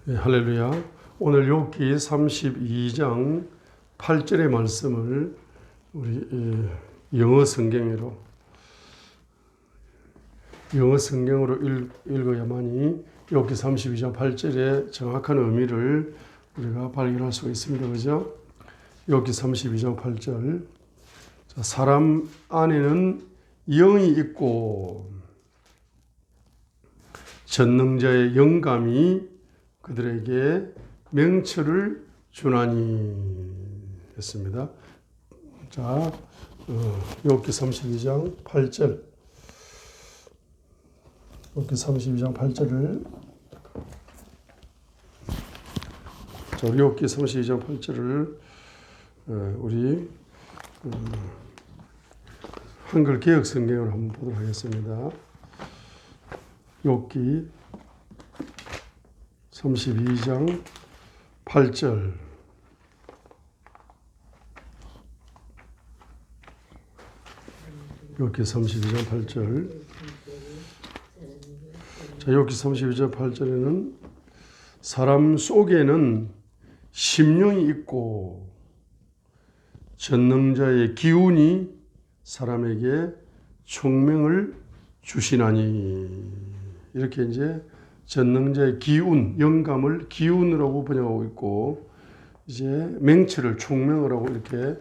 네, 할렐루야. 오늘 욥기 32장 8절의 말씀을 우리 영어 성경으로 읽어야만이 욥기 32장 8절의 정확한 의미를 우리가 발견할 수가 있습니다. 그죠? 욥기 32장 8절. 자, 사람 안에는 영이 있고 전능자의 영감이 그들에게 명철을 주나니 했습니다. 자, 욥기 32장 8절. 욥기 32장 8절을 자, 우리 욥기 32장 8절을 우리 한글 개역 성경을 한번 보도록 하겠습니다. 욥기 32장 8절. 욥기 32장 8절. 자, 욥기 32장 8절에는 사람 속에는 심령이 있고 전능자의 기운이 사람에게 총명을 주시나니. 이렇게 이제 전능자의 기운, 영감을 기운이라고 번역하고 있고, 이제 맹철을 총명을 하고 이렇게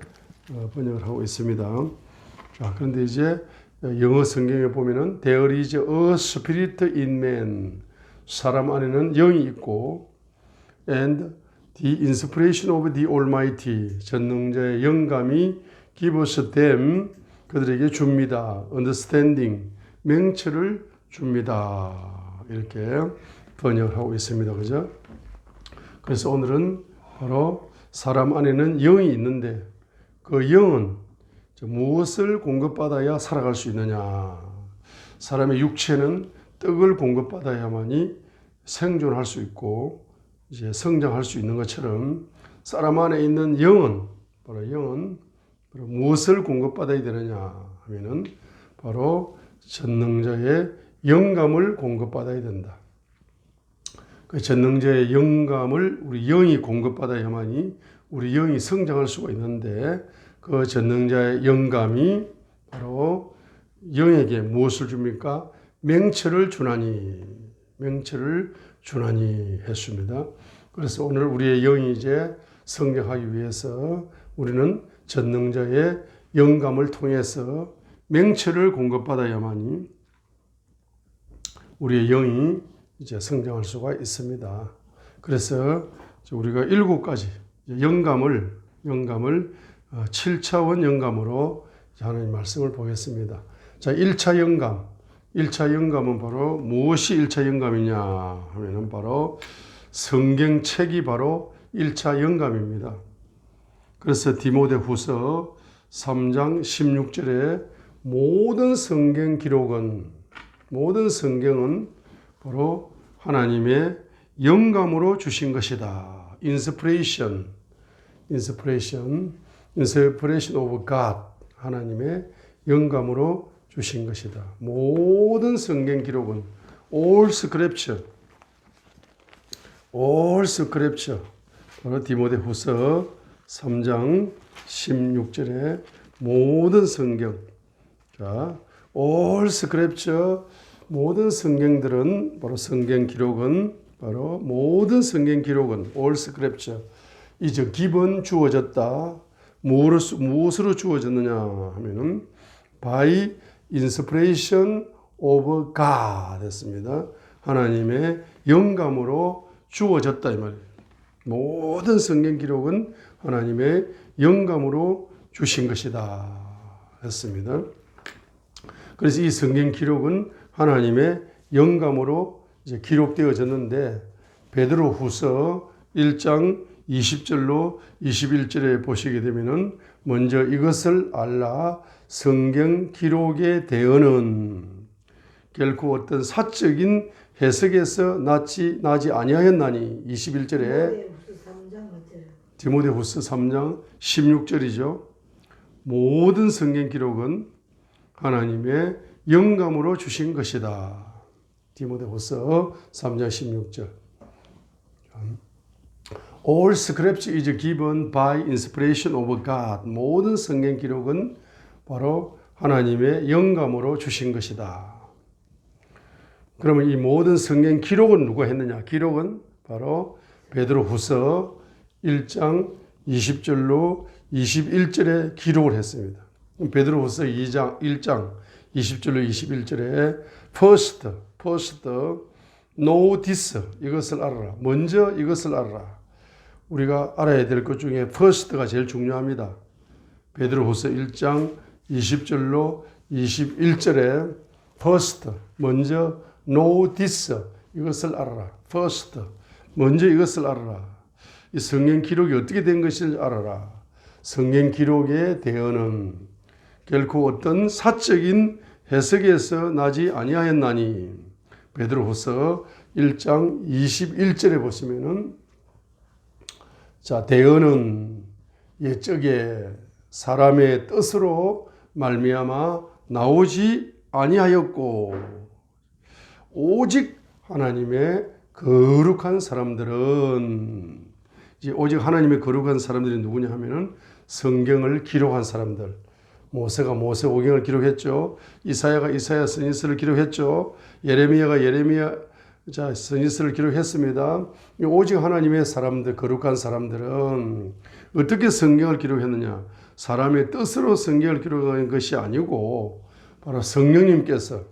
번역을 하고 있습니다. 자, 그런데 이제 영어 성경에 보면은 There is a spirit in man. 사람 안에는 영이 있고, and the inspiration of the Almighty. 전능자의 영감이 give us them. 그들에게 줍니다. understanding. 맹철을 줍니다. 이렇게 번역을 하고 있습니다. 그죠? 그래서 오늘은 바로 사람 안에는 영이 있는데 그 영은 무엇을 공급받아야 살아갈 수 있느냐. 사람의 육체는 떡을 공급받아야만이 생존할 수 있고 이제 성장할 수 있는 것처럼 사람 안에 있는 영은 바로 무엇을 공급받아야 되느냐 하면은 바로 전능자의 영감을 공급받아야 된다. 그 전능자의 영감을 우리 영이 공급받아야만이 우리 영이 성장할 수가 있는데 그 전능자의 영감이 바로 영에게 무엇을 줍니까? 명철을 주나니 했습니다. 그래서 오늘 우리의 영이 이제 성장하기 위해서 우리는 전능자의 영감을 통해서 명철을 공급받아야만이 우리의 영이 이제 성장할 수가 있습니다. 그래서 우리가 7가지 영감을 7차원 영감으로 하나님 말씀을 보겠습니다. 자, 1차 영감은 바로 무엇이 1차 영감이냐 하면은 바로 성경책이 바로 1차 영감입니다. 그래서 디모데후서 3장 16절에 모든 성경은 바로 하나님의 영감으로 주신 것이다. Inspiration of God. 하나님의 영감으로 주신 것이다. 모든 성경 기록은 all scripture. 바로 디모데후서 3장 16절에 모든 성경. 자, all scripture. 모든 성경들은 바로 모든 성경 기록은 all scripture. 이제 기본 주어졌다. 무엇으로 주어졌느냐 하면은 by inspiration of God 했습니다. 하나님의 영감으로 주어졌다 이 말이에요. 모든 성경 기록은 하나님의 영감으로 주신 것이다 했습니다. 그래서 이 성경 기록은 하나님의 영감으로 이제 기록되어졌는데 베드로후서 1장 20절로 21절에 보시게 되면은 먼저 이것을 알라 성경 기록에 대언은 결코 어떤 사적인 해석에서 나지 아니하였나니 21절에 디모데후서 3장 16절이죠. 모든 성경 기록은 하나님의 영감으로 주신 것이다. 디모데후서 3장 16절. All scripture is given by inspiration of God. 모든 성경 기록은 바로 하나님의 영감으로 주신 것이다. 그러면 이 모든 성경 기록은 누가 했느냐? 기록은 바로 베드로후서 1장 20절로 21절에 기록을 했습니다. 베드로후서 1장 20절로 21절에 first, know this, 이것을 알아라. 먼저 이것을 알아라. 우리가 알아야 될 것 중에 first가 제일 중요합니다. 베드로후서 1장 20절로 21절에 first, 먼저 know this, 이것을 알아라. first, 먼저 이것을 알아라. 이 성경 기록이 어떻게 된 것을 알아라. 성경 기록의 대언은 결코 어떤 사적인 해석에서 나지 아니하였나니. 베드로후서 1장 21절에 보시면은 자, 대언은 옛적에 사람의 뜻으로 말미암아 나오지 아니하였고 오직 하나님의 거룩한 사람들은, 이제 오직 하나님의 거룩한 사람들이 누구냐 하면은 성경을 기록한 사람들. 모세가 모세오경을 기록했죠. 이사야가 이사야 선지서를 기록했죠. 예레미야가 예레미야 선지서를 기록했습니다. 오직 하나님의 사람들, 거룩한 사람들은 어떻게 성경을 기록했느냐? 사람의 뜻으로 성경을 기록한 것이 아니고 바로 성령님께서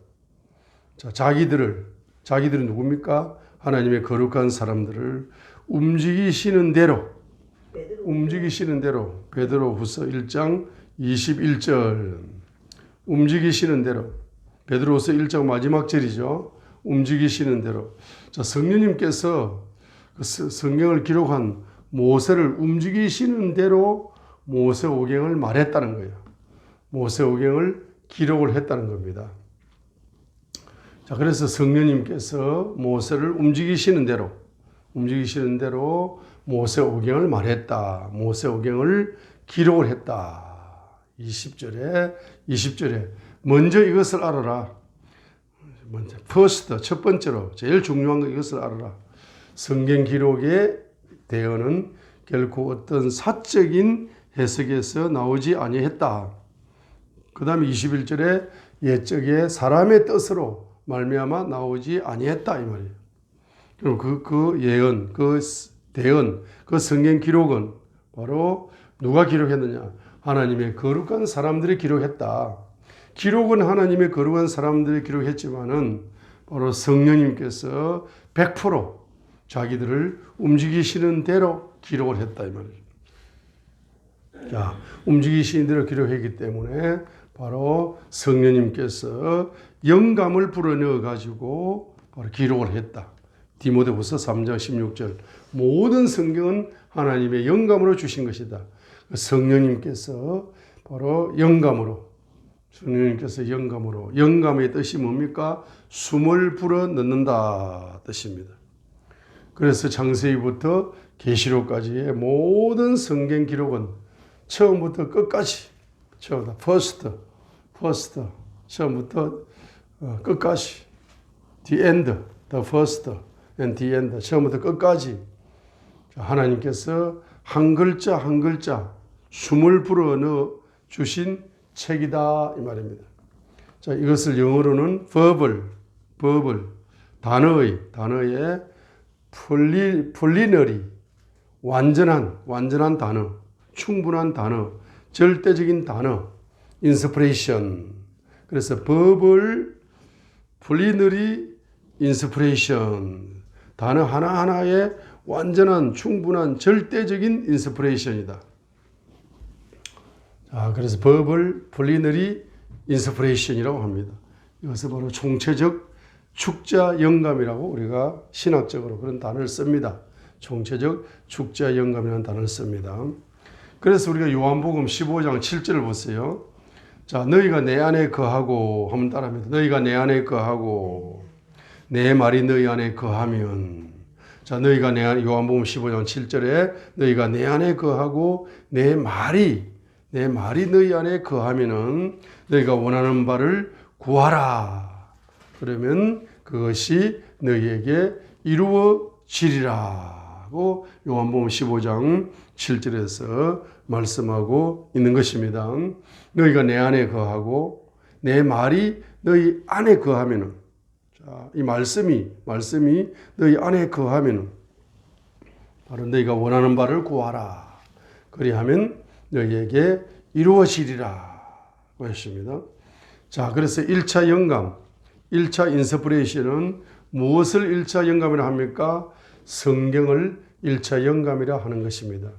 자기들은 누굽니까? 하나님의 거룩한 사람들을 움직이시는 대로 베드로후서 1장 21절 움직이시는 대로, 베드로후서 1장 마지막 절이죠. 움직이시는 대로. 자, 성령님께서 그 성경을 기록한 모세를 움직이시는 대로 모세오경을 말했다는 거예요. 모세오경을 기록을 했다는 겁니다. 자, 그래서 성령님께서 모세를 움직이시는 대로 모세오경을 말했다. 모세오경을 기록을 했다. 20절에 먼저 이것을 알아라. 먼저 first, 첫 번째로 제일 중요한 거 이것을 알아라. 성경 기록의 대언은 결코 어떤 사적인 해석에서 나오지 아니했다. 그 다음에 21절에 옛적에 사람의 뜻으로 말미암아 나오지 아니했다, 이 말이에요. 그럼 그 예언, 그 대언, 그 성경 기록은 바로 누가 기록했느냐? 하나님의 거룩한 사람들이 기록했다. 기록은 하나님의 거룩한 사람들이 기록했지만은 바로 성령님께서 100% 자기들을 움직이시는 대로 기록을 했다, 이 말이에요. 자, 움직이시는 대로 기록했기 때문에 바로 성령님께서 영감을 불어넣어 가지고 바로 기록을 했다. 디모데후서 3장 16절. 모든 성경은 하나님의 영감으로 주신 것이다. 성령님께서 바로 영감으로, 영감의 뜻이 뭡니까? 숨을 불어 넣는다 뜻입니다. 그래서 창세기부터 계시록까지의 모든 성경 기록은 처음부터 끝까지, first, 처음부터 끝까지, the end, the first and the end, 처음부터 끝까지 하나님께서 한 글자 한 글자 숨을 불어넣어 주신 책이다, 이 말입니다. 자, 이것을 영어로는 verbal, 단어의 plenary, 완전한 단어, 충분한 단어, 절대적인 단어, inspiration. 그래서 verbal, plenary, inspiration. 단어 하나하나에 완전한, 충분한, 절대적인 inspiration이다. 자, 그래서 verbal, plenary, inspiration이라고 합니다. 이것은 바로 총체적 축자 영감이라고 우리가 신학적으로 그런 단어를 씁니다. 총체적 축자 영감이라는 단어를 씁니다. 그래서 우리가 요한복음 15장 7절을 보세요. 자, 너희가 내 안에 거하고, 한번 따라합니다. 너희가 내 안에 거하고 내 말이 너희 안에 거하면. 자, 너희가 내 안에, 요한복음 15장 7절에 너희가 내 안에 거하고 내 말이 너희 안에 거하면은 너희가 원하는 바를 구하라. 그러면 그것이 너희에게 이루어지리라. 하고 요한복음 15장 7절에서 말씀하고 있는 것입니다. 너희가 내 안에 거하고 내 말이 너희 안에 거하면은, 자, 이 말씀이 너희 안에 거하면은 바로 너희가 원하는 바를 구하라. 그리하면 너희에게 이루어지리라 고 했습니다. 자, 그래서 1차 영감, 1차 인스피레이션은 무엇을 1차 영감이라 합니까? 성경을 1차 영감이라 하는 것입니다.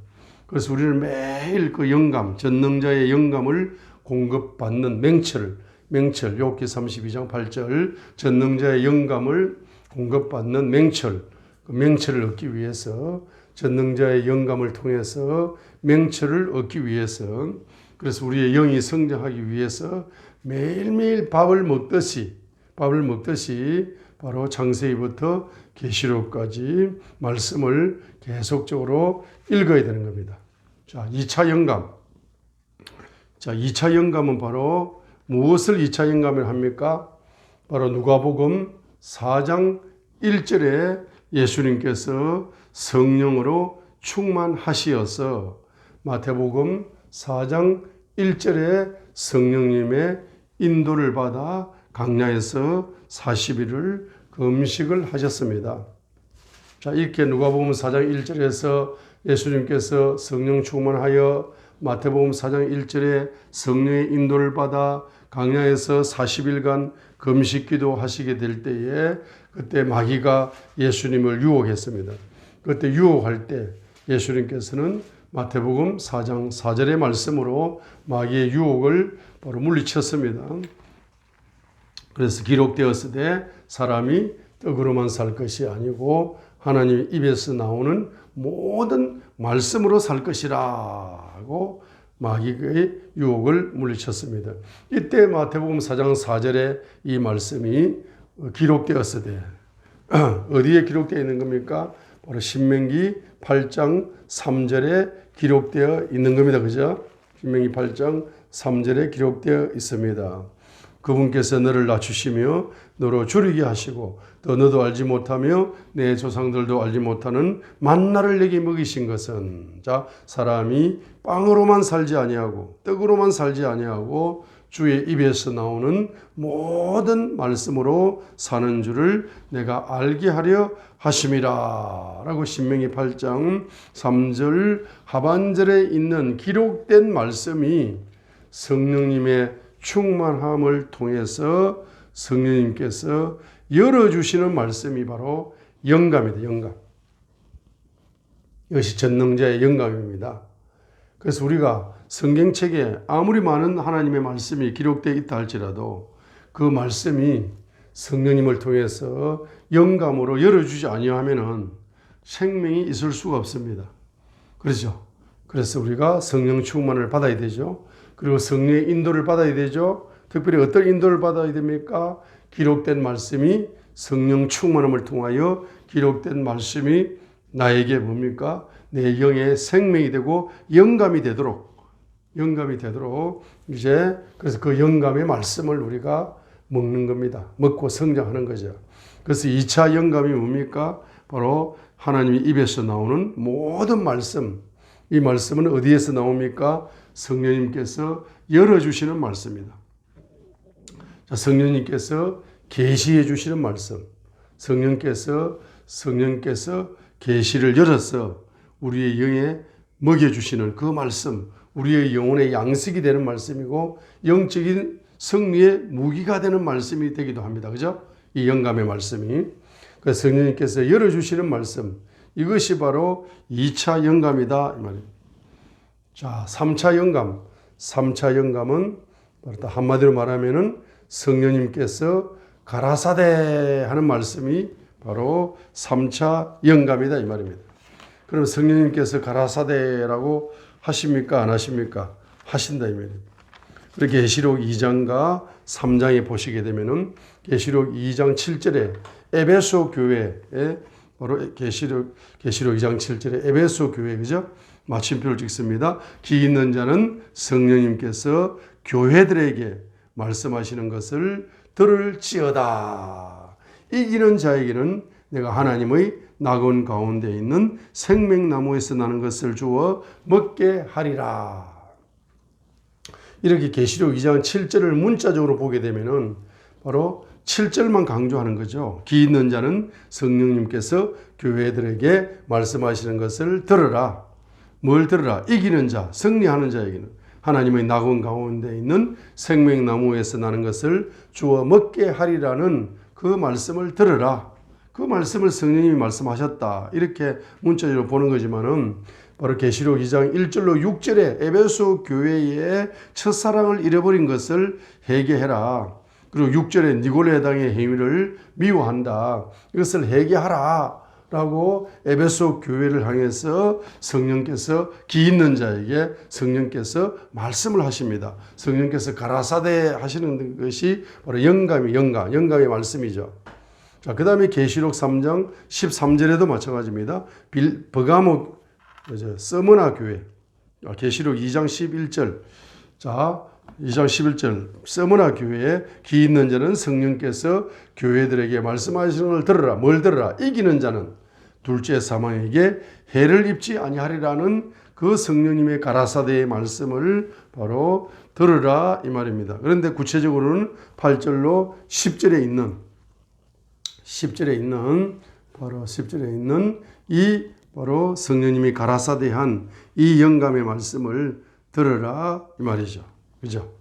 그래서 우리는 매일 그 영감, 전능자의 영감을 공급받는 맹철, 욥기 32장 8절, 전능자의 영감을 공급받는 맹철, 그 맹철을 얻기 위해서, 전능자의 영감을 통해서 맹철을 얻기 위해서, 그래서 우리의 영이 성장하기 위해서 매일매일 밥을 먹듯이 바로 창세기부터 계시록까지 말씀을 계속적으로 읽어야 되는 겁니다. 자, 2차 영감. 자, 2차 영감은 바로 무엇을 2차 영감을 합니까? 바로 누가복음 4장 1절에 예수님께서 성령으로 충만하시어서, 마태복음 4장 1절에 성령님의 인도를 받아 광야에서 40일을 금식을 하셨습니다. 자, 이렇게 누가복음 4장 1절에서 예수님께서 성령 충만하여 마태복음 4장 1절에 성령의 인도를 받아 광야에서 40일간 금식기도 하시게 될 때에, 그때 마귀가 예수님을 유혹했습니다. 그때 유혹할 때 예수님께서는 마태복음 4장 4절의 말씀으로 마귀의 유혹을 바로 물리쳤습니다. 그래서 기록되었으되 사람이 떡으로만 살 것이 아니고 하나님 입에서 나오는 모든 말씀으로 살 것이라 하고 마귀의 유혹을 물리쳤습니다. 이때 마태복음 4장 4절에 이 말씀이 기록되었으되, 어디에 기록되어 있는 겁니까? 바로 신명기 8장 3절에 기록되어 있는 겁니다. 그죠? 신명기 8장 3절에 기록되어 있습니다. 그분께서 너를 낮추시며 너로 줄이게 하시고 또 너도 알지 못하며 내 조상들도 알지 못하는 만나를 내게 먹이신 것은, 자, 사람이 빵으로만 살지 아니하고 떡으로만 살지 아니하고 주의 입에서 나오는 모든 말씀으로 사는 줄을 내가 알게 하려 하심이라 라고 신명기 8장 3절 하반절에 있는 기록된 말씀이 성령님의 충만함을 통해서 성령님께서 열어주시는 말씀이 바로 영감이다. 영감. 이것이 전능자의 영감입니다. 그래서 우리가 성경책에 아무리 많은 하나님의 말씀이 기록되어 있다 할지라도 그 말씀이 성령님을 통해서 영감으로 열어주지 아니하면 생명이 있을 수가 없습니다. 그렇죠? 그래서 우리가 성령 충만을 받아야 되죠. 그리고 성령의 인도를 받아야 되죠. 특별히 어떤 인도를 받아야 됩니까? 기록된 말씀이, 성령 충만함을 통하여 기록된 말씀이 나에게 뭡니까? 내 영의 생명이 되고 영감이 되도록 이제 그래서 그 영감의 말씀을 우리가 먹는 겁니다. 먹고 성장하는 거죠. 그래서 2차 영감이 뭡니까? 바로 하나님의 입에서 나오는 모든 말씀. 이 말씀은 어디에서 나옵니까? 성령님께서 열어주시는 말씀입니다. 자, 성령님께서 계시해 주시는 말씀. 성령께서 계시를 열어서 우리의 영에 먹여주시는 그 말씀, 우리의 영혼의 양식이 되는 말씀이고 영적인 승리의 무기가 되는 말씀이 되기도 합니다. 그죠? 이 영감의 말씀이. 그래서 성령님께서 열어주시는 말씀, 이것이 바로 2차 영감이다 이 말입니다. 자, 3차 영감. 3차 영감은 한마디로 말하면은 성령님께서 가라사대 하는 말씀이 바로 3차 영감이다 이 말입니다. 그럼 성령님께서 가라사대라고 하십니까? 안 하십니까? 하신다 이 말입니다. 그리고 계시록 2장과 3장에 보시게 되면은 계시록 2장 7절에 에베소 교회에 바로 계시록 2장 7절에 에베소 교회, 그죠? 마침표를 찍습니다. 귀 있는 자는 성령님께서 교회들에게 말씀하시는 것을 들을지어다. 이기는 자에게는 내가 하나님의 낙원 가운데 있는 생명나무에서 나는 것을 주어 먹게 하리라. 이렇게 계시록 2장 7절을 문자적으로 보게 되면은 바로 7절만 강조하는 거죠. 기 있는 자는 성령님께서 교회들에게 말씀하시는 것을 들으라. 뭘 들으라? 이기는 자, 승리하는 자에게는 하나님의 낙원 가운데 있는 생명나무에서 나는 것을 주어 먹게 하리라는 그 말씀을 들으라. 그 말씀을 성령님이 말씀하셨다. 이렇게 문자적으로 보는 거지만은 바로 계시록 2장 1절로 6절에 에베소 교회의 첫사랑을 잃어버린 것을 회개해라. 그리고 6절에 니골레당의 행위를 미워한다. 이것을 회개하라. 라고 에베소 교회를 향해서 성령께서 기 있는 자에게 성령께서 말씀을 하십니다. 성령께서 가라사대 하시는 것이 바로 영감의 말씀이죠. 자, 그 다음에 계시록 3장 13절에도 마찬가지입니다. 버가모 서머나 교회. 계시록 2장 11절. 자, 2장 11절. 서머나 교회에 기 있는 자는 성령께서 교회들에게 말씀하시는 걸 들으라. 뭘 들으라? 이기는 자는 둘째 사망에게 해를 입지 아니하리라는 그 성령님의 가라사대의 말씀을 바로 들으라 이 말입니다. 그런데 구체적으로는 8절로 10절에 있는 이 바로 성령님이 가라사대한 이 영감의 말씀을 들으라 이 말이죠. 그죠?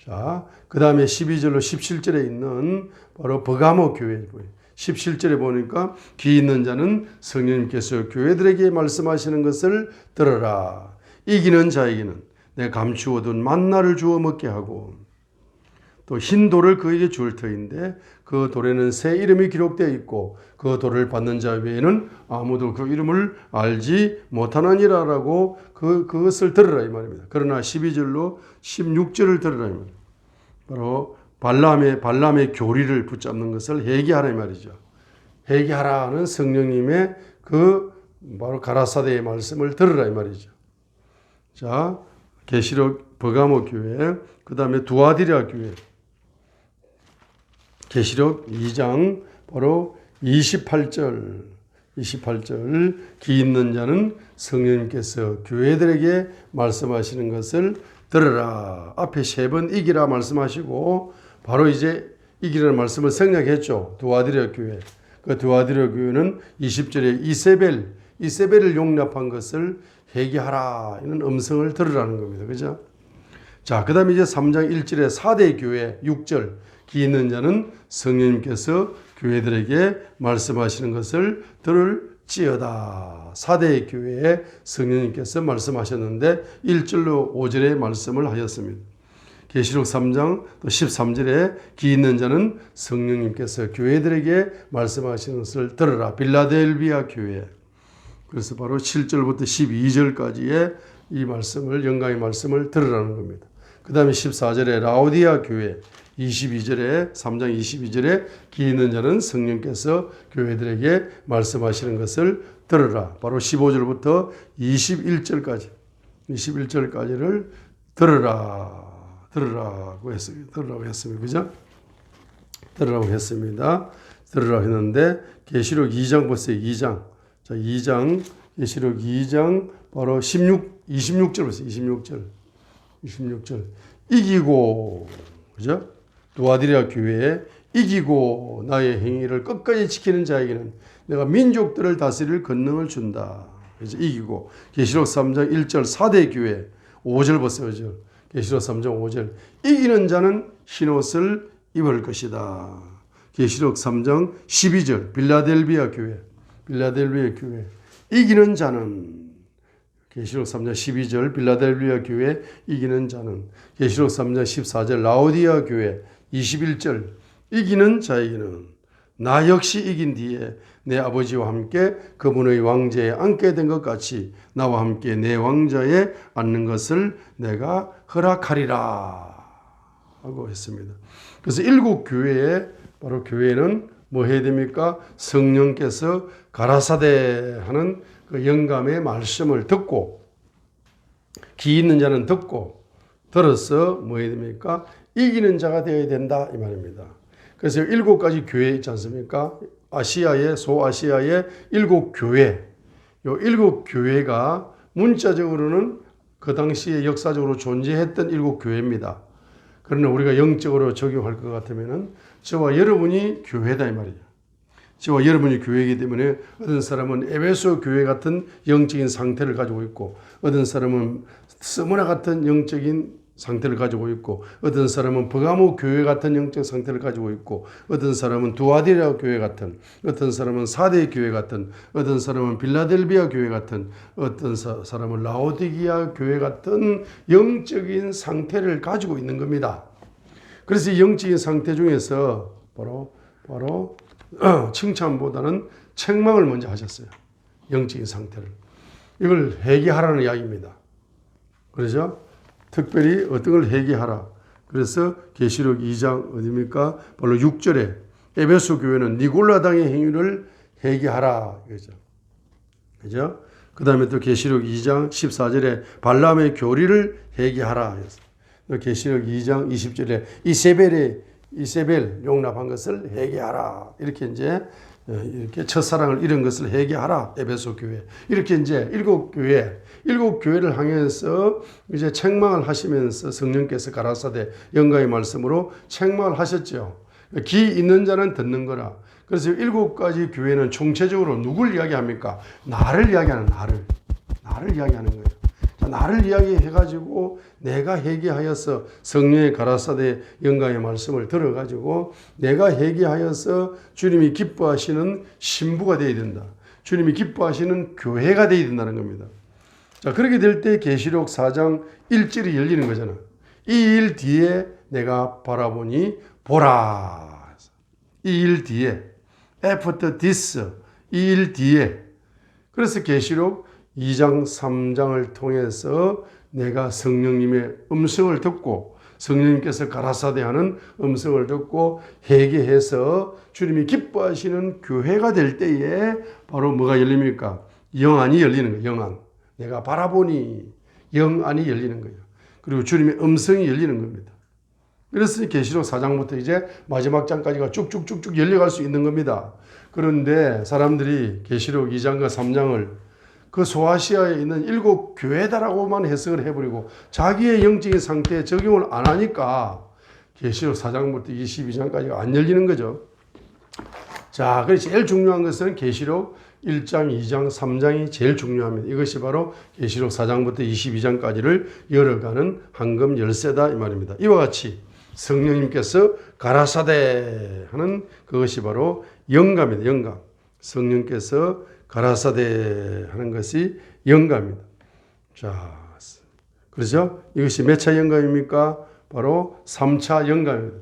자, 그 다음에 12절로 17절에 있는 바로 버가모 교회. 17절에 보니까 귀 있는 자는 성령님께서 교회들에게 말씀하시는 것을 들으라. 이기는 자에게는 내 감추어둔 만나를 주어 먹게 하고 또 흰 돌을 그에게 줄 터인데 그 돌에는 새 이름이 기록되어 있고 그 돌을 받는 자 외에는 아무도 그 이름을 알지 못하느니라라고 그것을 들으라 이 말입니다. 그러나 12절로 16절을 들으라 이 말입니다. 바로 발람의 교리를 붙잡는 것을 회개하라 이 말이죠. 회개하라는 성령님의 그 바로 가라사대의 말씀을 들으라 이 말이죠. 자, 계시록 버가모 교회, 그 다음에 두아디라 교회. 계시록 2장 바로 28절 기 있는 자는 성령님께서 교회들에게 말씀하시는 것을 들으라. 앞에 3번 이기라 말씀하시고 바로 이제 이기라는 말씀을 생략했죠. 두아디라 교회. 그 두아디라 교회는 20절에 이세벨을 용납한 것을 회개하라. 이런 음성을 들으라는 겁니다. 그죠? 자, 그 다음에 이제 3장 1절에 4대 교회 6절 기 있는 자는 성령님께서 교회들에게 말씀하시는 것을 들을지어다. 4대 교회에 성령님께서 말씀하셨는데 1절로 5절에 말씀을 하셨습니다. 계시록 3장 또 13절에 기 있는 자는 성령님께서 교회들에게 말씀하시는 것을 들으라. 빌라델비아 교회. 그래서 바로 7절부터 12절까지의 이 말씀을 영광의 말씀을 들으라는 겁니다. 그 다음에 14절에 라오디아 교회 22절에 3장 22절에 기 있는 자는 성령께서 교회들에게 말씀하시는 것을 들으라. 바로 15절부터 21절까지를 들으라고 했습니다. 그죠? 들으라고 했습니다. 들으라고 했는데 계시록 2장 보세요. 2장. 자, 2장 계시록 2장 바로 26절 보세요. 26절. 이기고 그죠? 두아디라 교회에 이기고 나의 행위를 끝까지 지키는 자에게는 내가 민족들을 다스릴 권능을 준다. 그래서 이기고 계시록 3장 1절 4대 교회 5절 보세요. 계시록 3장 5절 이기는 자는 흰옷을 입을 것이다. 계시록 3장 12절 빌라델비아 교회 이기는 자는 계시록 3장 12절 빌라델비아 교회 이기는 자는 계시록 3장 14절 라오디아 교회 21절 이기는 자에게는 나 역시 이긴 뒤에 내 아버지와 함께 그분의 왕좌에 앉게 된 것 같이 나와 함께 내 왕좌에 앉는 것을 내가 허락하리라 하고 했습니다. 그래서 7교회에 바로 교회는 뭐 해야 됩니까? 성령께서 가라사대 하는 그 영감의 말씀을 듣고 기 있는 자는 들어서 뭐 해야 됩니까? 이기는 자가 되어야 된다 이 말입니다. 그래서 7가지 교회 있지 않습니까? 아시아의 소아시아의 7교회, 요 7교회가 문자적으로는 그 당시에 역사적으로 존재했던 7교회입니다. 그러나 우리가 영적으로 적용할 것 같으면은 저와 여러분이 교회다 이 말이에요. 저와 여러분이 교회이기 때문에 어떤 사람은 에베소 교회 같은 영적인 상태를 가지고 있고, 어떤 사람은 스무나 같은 영적인 상태를 가지고 있고, 어떤 사람은 버가모 교회 같은 영적 상태를 가지고 있고, 어떤 사람은 두아디라 교회 같은, 어떤 사람은 사대 교회 같은, 어떤 사람은 빌라델비아 교회 같은, 어떤 사람은 라오디기아 교회 같은 영적인 상태를 가지고 있는 겁니다. 그래서 이 영적인 상태 중에서 바로 칭찬보다는 책망을 먼저 하셨어요. 영적인 상태를. 이걸 회개하라는 이야기입니다. 그렇죠? 특별히 어떤 걸 회개하라. 그래서 계시록 2장 어디입니까? 바로 6절에 에베소 교회는 니골라당의 행위를 회개하라. 그죠? 그 다음에 또 계시록 2장 14절에 발람의 교리를 회개하라. 계시록 2장 20절에 이세벨 용납한 것을 회개하라. 이렇게 첫사랑을 잃은 것을 회개하라. 에베소 교회. 이렇게 이제 7교회를 향해서 이제 책망을 하시면서 성령께서 가라사대 영가의 말씀으로 책망을 하셨죠. 귀 있는 자는 듣는 거라. 그래서 7가지 교회는 총체적으로 누굴 이야기합니까? 나를 이야기하는 나를 이야기하는 거예요. 나를 이야기해가지고 내가 회개하여서 성령의 가라사대 영가의 말씀을 들어가지고 내가 회개하여서 주님이 기뻐하시는 신부가 되어야 된다. 주님이 기뻐하시는 교회가 되어야 된다는 겁니다. 자, 그렇게 될 때 계시록 4장 1절이 열리는 거잖아. 이 일 뒤에 내가 바라보니 보라. 이 일 뒤에 after this 이 일 뒤에 그래서 계시록 2장 3장을 통해서 내가 성령님의 음성을 듣고 성령님께서 가라사대 하는 음성을 듣고 회개해서 주님이 기뻐하시는 교회가 될 때에 바로 뭐가 열립니까? 영안이 열리는 거예요. 영안. 내가 바라보니 영안이 열리는 거예요. 그리고 주님의 음성이 열리는 겁니다. 그래서 계시록 4장부터 이제 마지막 장까지가 쭉쭉쭉쭉 열려갈 수 있는 겁니다. 그런데 사람들이 계시록 2장과 3장을 그 소아시아에 있는 7교회다라고만 해석을 해버리고 자기의 영적인 상태에 적용을 안 하니까 계시록 4장부터 22장까지가 안 열리는 거죠. 자, 그래서 제일 중요한 것은 계시록 1장, 2장, 3장이 제일 중요합니다. 이것이 바로 계시록 4장부터 22장까지를 열어가는 황금 열쇠다 이 말입니다. 이와 같이 성령님께서 가라사대 하는 그것이 바로 영감입니다. 영감. 성령께서 가라사대 하는 것이 영감입니다. 자, 그렇죠? 이것이 몇 차 영감입니까? 바로 3차 영감입니다.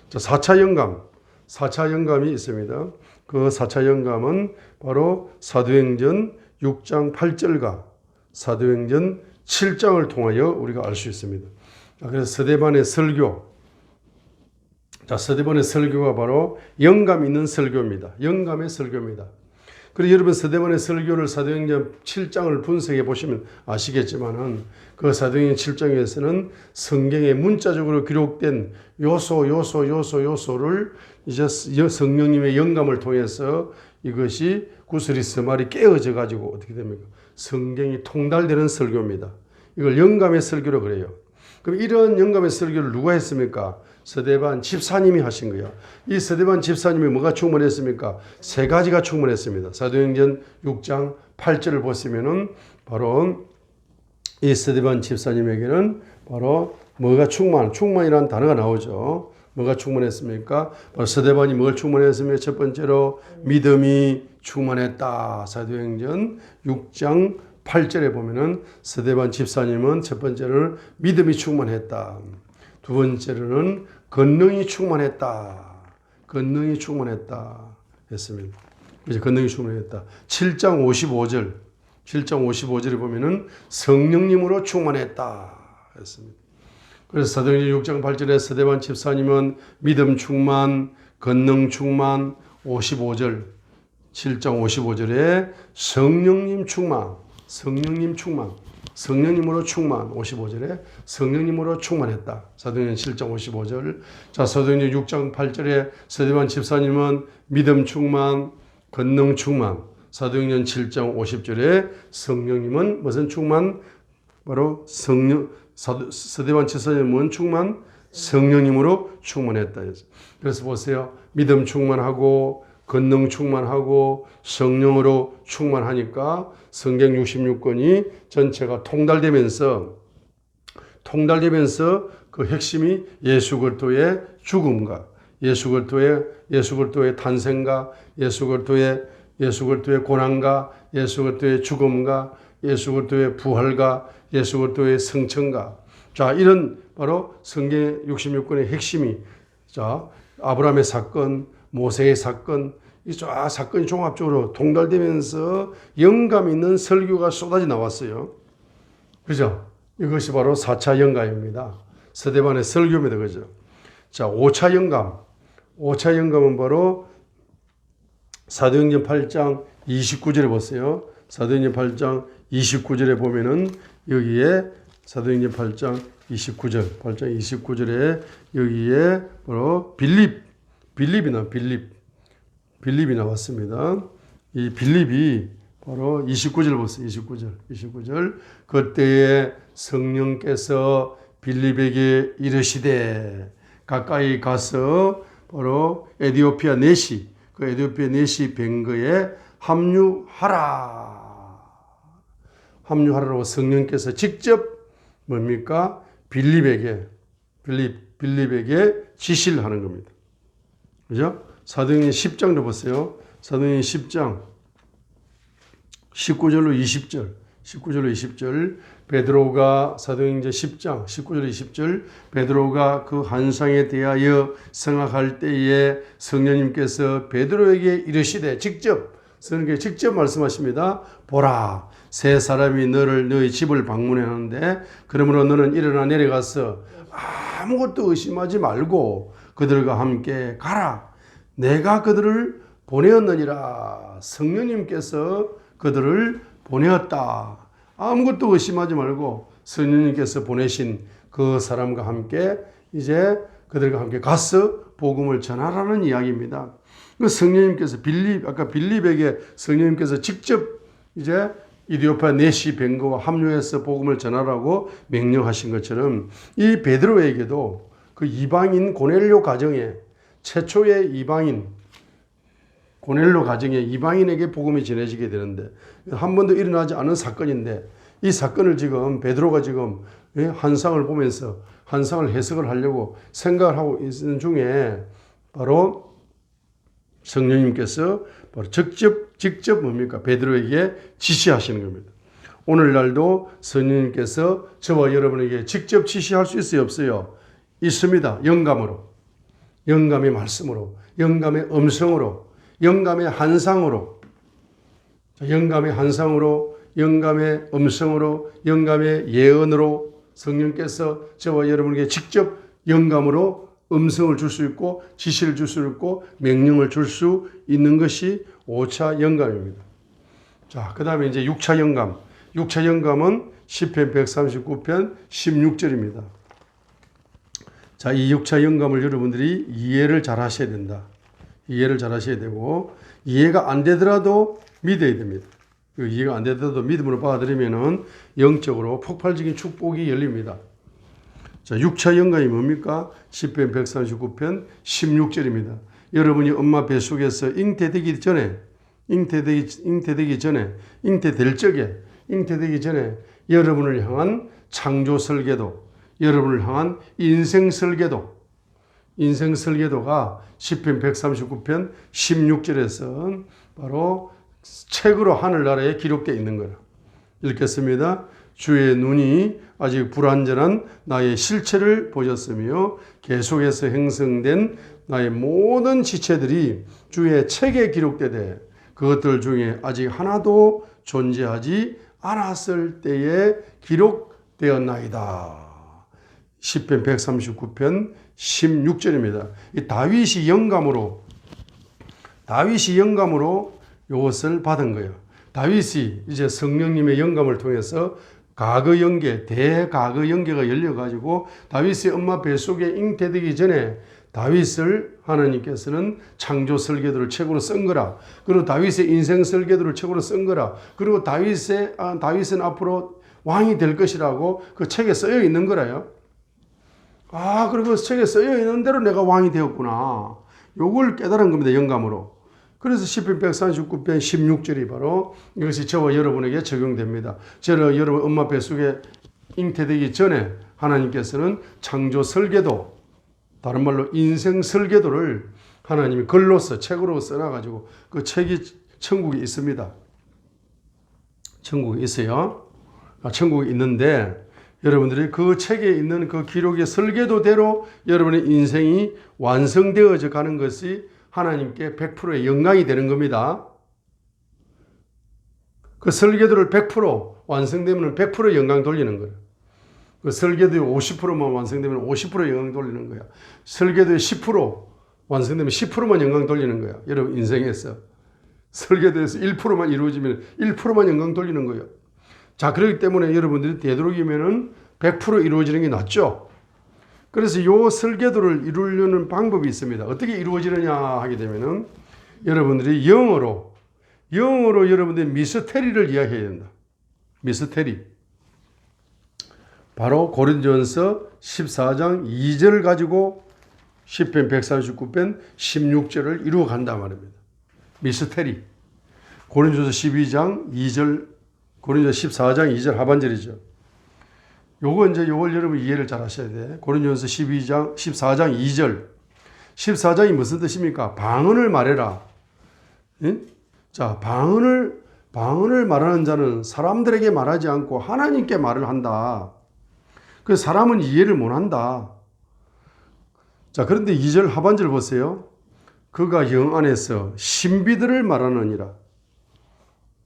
자, 4차 영감. 4차 영감이 있습니다. 그 4차 영감은 바로 사도행전 6장 8절과 사도행전 7장을 통하여 우리가 알 수 있습니다. 자, 그래서 스데반의 설교. 자, 스데반의 설교가 바로 영감 있는 설교입니다. 영감의 설교입니다. 그리고 여러분 스데반의 설교를 사도행전 7장을 분석해 보시면 아시겠지만은 그 사도행전 7장에서는 성경에 문자적으로 기록된 요소를 이제 성령님의 영감을 통해서 이것이 구슬이 스말이 깨어져 가지고 어떻게 됩니까? 성경이 통달되는 설교입니다. 이걸 영감의 설교로 그래요. 그럼 이런 영감의 설교를 누가 했습니까? 스데반 집사님이 하신 거예요. 이 스데반 집사님이 뭐가 충만했습니까? 세 가지가 충만했습니다. 사도행전 6장 8절을 보시면은 바로 이 스데반 집사님에게는 바로 뭐가 충만이라는 단어가 나오죠. 뭐가 충만했습니까? 바로 스데반이 뭘 충만했습니까? 첫 번째로 믿음이 충만했다. 사도행전 6장 8절에 보면은 스데반 집사님은 첫 번째로는 믿음이 충만했다. 두 번째로는 권능이 충만했다. 권능이 충만했다. 했습니다. 그래서 권능이 충만했다. 7장 55절에 보면은 성령님으로 충만했다. 했습니다. 그래서 사도행전 6장 8절에 스데반 집사님은 믿음 충만, 권능 충만, 7장 55절에 성령님 충만. 성령님으로 충만. 55절에 성령님으로 충만했다. 사도행전 7장 55절. 자, 사도행전 6장 8절에 스데반 집사님은 믿음 충만, 권능 충만. 사도행전 7장 50절에 성령님은 무슨 충만? 바로 스데반 집사님은 충만, 성령님으로 충만했다. 그래서 보세요. 믿음 충만하고 권능 충만하고 성령으로 충만하니까 성경 66권이 전체가 통달되면서 그 핵심이 예수 그리스도의 죽음과 예수 그리스도의 탄생과 예수 그리스도의 고난과 예수 그리스도의 죽음과 예수 그리스도의 부활과 예수 그리스도의 성천과 자, 이런 바로 성경 66권의 핵심이 자, 아브라함의 사건, 모세의 사건, 이 쫙 사건이 종합적으로 통달되면서 영감 있는 설교가 쏟아져 나왔어요. 그죠? 이것이 바로 4차 영감입니다. 스데반의 설교입니다. 그죠? 자, 5차 영감. 5차 영감은 바로 사도행전 8장 29절에 보세요. 사도행전 8장 29절에 보면은 여기에 사도행전 8장 29절에 여기에 바로 빌립이 나왔습니다. 이 빌립이 바로 29절 보세요. 29절. 그때에 성령께서 빌립에게 이르시되 가까이 가서 바로 에디오피아 내시 뱅거에 합류하라고 성령께서 직접 뭡니까? 빌립에게 지시를 하는 겁니다. 그죠? 사도행전 10장도 보세요. 사도행전 10장 19절로 20절 베드로가 사도행전 10장 19절 20절 베드로가 그 환상에 대하여 생각할 때에 성령님께서 베드로에게 이르시되 성령께서 직접 말씀하십니다. 보라, 세 사람이 너희 집을 방문하는데 그러므로 너는 일어나 내려가서 아무것도 의심하지 말고 그들과 함께 가라. 내가 그들을 보내었느니라. 성령님께서 그들을 보내었다. 아무것도 의심하지 말고 성령님께서 보내신 그 사람과 함께 이제 그들과 함께 가서 복음을 전하라는 이야기입니다. 그 성령님께서 아까 빌립에게 성령님께서 직접 이제 이디오피아 내시 뱅거와 합류해서 복음을 전하라고 명령하신 것처럼 이 베드로에게도 그 이방인 고넬료 가정에 최초의 이방인 고넬료 가정에 이방인에게 복음이 전해지게 되는데 한 번도 일어나지 않은 사건인데 이 사건을 지금 베드로가 지금 환상을 보면서 환상을 해석을 하려고 생각을 하고 있는 중에 바로 성령님께서 바로 직접 뭡니까? 베드로에게 지시하시는 겁니다. 오늘날도 성령님께서 저와 여러분에게 직접 지시할 수 있어요, 없어요? 있습니다. 영감으로. 영감의 말씀으로, 영감의 음성으로, 영감의 환상으로, 영감의 음성으로, 영감의 예언으로 성령께서 저와 여러분에게 직접 영감으로 음성을 줄 수 있고 지시를 줄 수 있고 명령을 줄 수 있는 것이 5차 영감입니다. 자, 그 다음에 이제 6차 영감. 6차 영감은 시편 139편 16절입니다. 자, 이 6차 영감을 여러분들이 이해를 잘 하셔야 된다. 이해를 잘 하셔야 되고, 이해가 안 되더라도 믿어야 됩니다. 이해가 안 되더라도 믿음으로 받아들이면은 영적으로 폭발적인 축복이 열립니다. 자, 6차 영감이 뭡니까? 시편 139편 16절입니다. 여러분이 엄마 뱃속에서 잉태되기 전에 여러분을 향한 창조 설계도, 여러분을 향한 인생 설계도가 시편 139편 16절에서 바로 책으로 하늘나라에 기록되어 있는 거라. 읽겠습니다. 주의 눈이 아직 불완전한 나의 실체를 보셨으며 계속해서 형성된 나의 모든 지체들이 주의 책에 기록되되 그것들 중에 아직 하나도 존재하지 않았을 때에 기록되었나이다. 시편 139편 16절입니다. 이 다윗이 영감으로 이것을 받은 거예요. 다윗이 이제 성령님의 영감을 통해서 과거 연계, 대과거 연계가 열려가지고 다윗의 엄마 뱃속에 잉태되기 전에 다윗을 하나님께서는 창조 설계도를 책으로 쓴 거라. 그리고 다윗의 인생 설계도를 책으로 쓴 거라. 그리고 다윗은 앞으로 왕이 될 것이라고 그 책에 쓰여 있는 거라요. 아, 그리고 책에 쓰여 있는 대로 내가 왕이 되었구나. 요걸 깨달은 겁니다. 영감으로. 그래서 시편 139편 16절이 바로 이것이 저와 여러분에게 적용됩니다. 저는 여러분 엄마 뱃속에 잉태되기 전에 하나님께서는 창조 설계도, 다른 말로 인생 설계도를 하나님이 글로서 책으로 써놔가지고 그 책이 천국에 있습니다. 천국에 있어요. 천국에 있는데 여러분들이 그 책에 있는 그 기록의 설계도대로 여러분의 인생이 완성되어져 가는 것이 하나님께 100%의 영광이 되는 겁니다. 그 설계도를 100% 완성되면 100% 영광 돌리는 거예요. 그 설계도의 50%만 완성되면 50% 영광 돌리는 거야. 설계도의 10% 완성되면 10%만 영광 돌리는 거야. 여러분 인생에서. 설계도에서 1%만 이루어지면 1%만 영광 돌리는 거예요. 자, 그렇기 때문에 여러분들이 되도록이면은 100% 이루어지는 게 낫죠. 그래서 요 설계도를 이루려는 방법이 있습니다. 어떻게 이루어지느냐 하게 되면은 여러분들이 영어로 여러분들이 미스테리를 이야기해야 된다. 미스테리. 바로 고린도전서 14장 2절을 가지고 시편 139편 16절을 이루어 간단 말입니다. 미스테리. 고린도전서 12장 2절, 고린도전서 14장 2절 하반절이죠. 요걸 여러분 이해를 잘 하셔야 돼. 고린도전서 14장 2절. 14장이 무슨 뜻입니까? 방언을 말해라. 응? 자, 방언을 말하는 자는 사람들에게 말하지 않고 하나님께 말을 한다. 그래서 사람은 이해를 못 한다. 자, 그런데 2절 하반절 보세요. 그가 영 안에서 신비들을 말하느니라.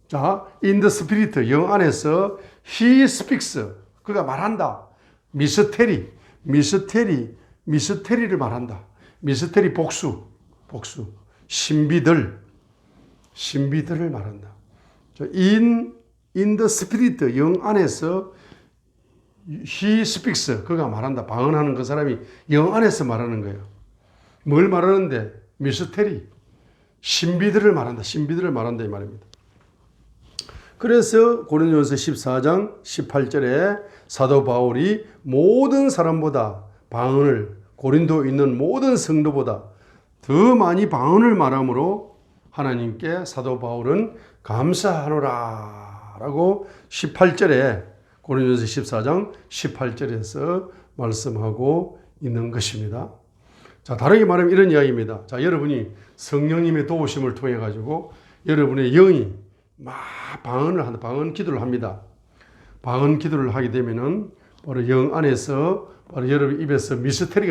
자, in the spirit, 영 안에서 he speaks. 그가 말한다. 미스테리를 말한다. 미스테리 복수. 신비들을 말한다. in the spirit, 영 안에서 he speaks. 그가 말한다. 방언하는 그 사람이 영 안에서 말하는 거예요. 뭘 말하는데? 미스테리. 신비들을 말한다. 이 말입니다. 그래서 고린도전서 14장 18절에 사도 바울이 모든 사람보다 고린도에 있는 모든 성도보다 더 많이 방언을 말함으로 하나님께 사도 바울은 감사하노라 라고 18절에 고린도전서 14장 18절에서 말씀하고 있는 것입니다. 자, 다르게 말하면 이런 이야기입니다. 자, 여러분이 성령님의 도우심을 통해 가지고 여러분의 영이 막 방언 기도를 합니다. 방언 기도를 하게 되면은 바로 영 안에서 바로 여러분 입에서 미스테리가